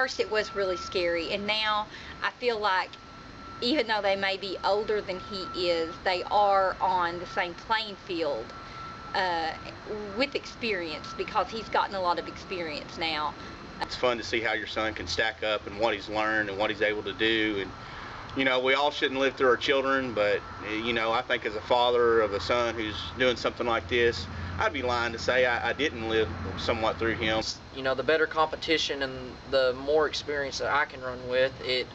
first it was really scary, and now I feel like even though they may be older than he is, they are on the same playing field with experience, because he's gotten a lot of experience now. It's fun to see how your son can stack up and what he's learned and what he's able to do. And you know, we all shouldn't live through our children, but you know, I think as a father of a son who's doing something like this, I'd be lying to say I didn't live somewhat through him. You know, the better competition and the more experience that I can run with, it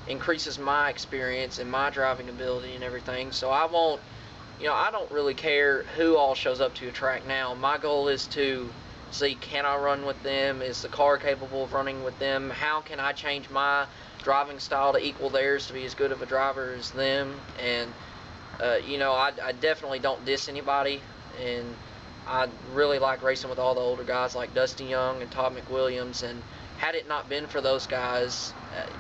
increases my experience and my driving ability and everything. So I won't, you know, I don't really care who all shows up to a track now. My goal is to see, can I run with them? Is the car capable of running with them? How can I change my driving style to equal theirs, to be as good of a driver as them? And you know, I definitely don't diss anybody, and I really like racing with all the older guys like Dusty Young and Todd McWilliams. And had it not been for those guys,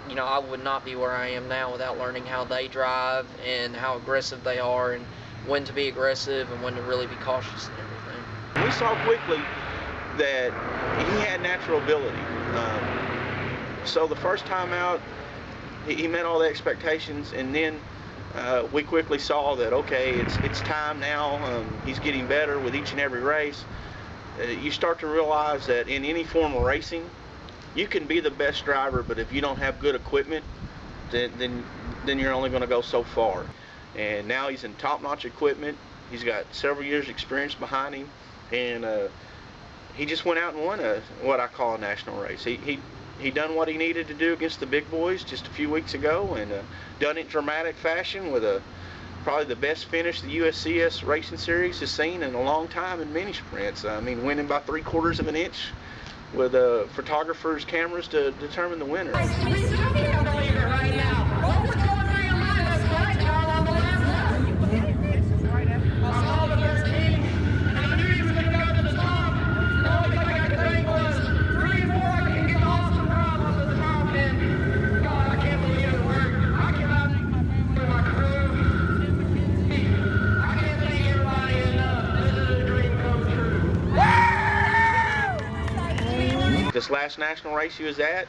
you know, I would not be where I am now without learning how they drive and how aggressive they are, and when to be aggressive and when to really be cautious and everything. We saw quickly that he had natural ability. So the first time out, he met all the expectations, and then we quickly saw that, okay, it's time now. He's getting better with each and every race. You start to realize that in any form of racing, you can be the best driver, but if you don't have good equipment, then you're only going to go so far. And now he's in top-notch equipment. He's got several years experience behind him, and he just went out and won what I call a national race. He done what he needed to do against the big boys just a few weeks ago, and done it in dramatic fashion with probably the best finish the USCS Racing Series has seen in a long time in mini sprints. I mean, winning by 3/4 of an inch with photographers' cameras to determine the winner. This last national race he was at,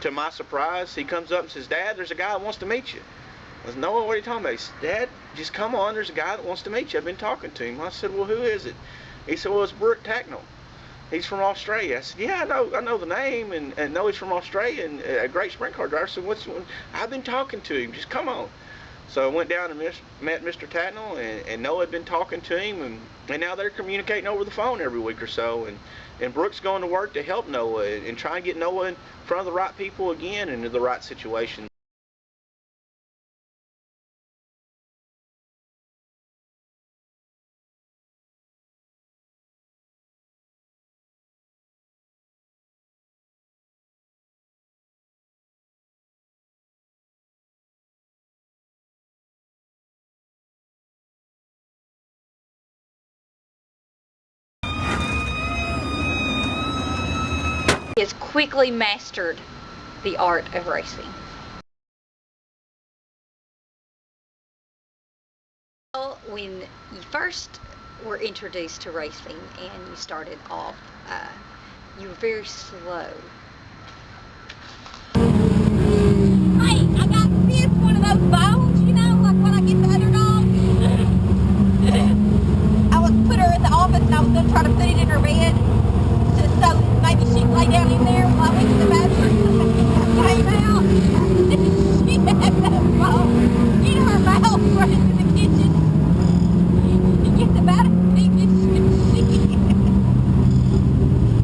to my surprise, he comes up and says, "Dad, there's a guy that wants to meet you." I said, "No, what are you talking about?" He said, "Dad, just come on, there's a guy that wants to meet you. I've been talking to him." I said, "Well, who is it?" He said, "Well, it's Brooke Tacknell. He's from Australia." I said, "Yeah, I know the name, and know he's from Australia, and a great sprint car driver." So I've been talking to him, just come on. So I went down and met Mr. Tacknell, and Noah had been talking to him, and now they're communicating over the phone every week or so. And Brooke's going to work to help Noah and try and get Noah in front of the right people again into the right situation. He has quickly mastered the art of racing. Well, when you first were introduced to racing and you started off, you were very slow.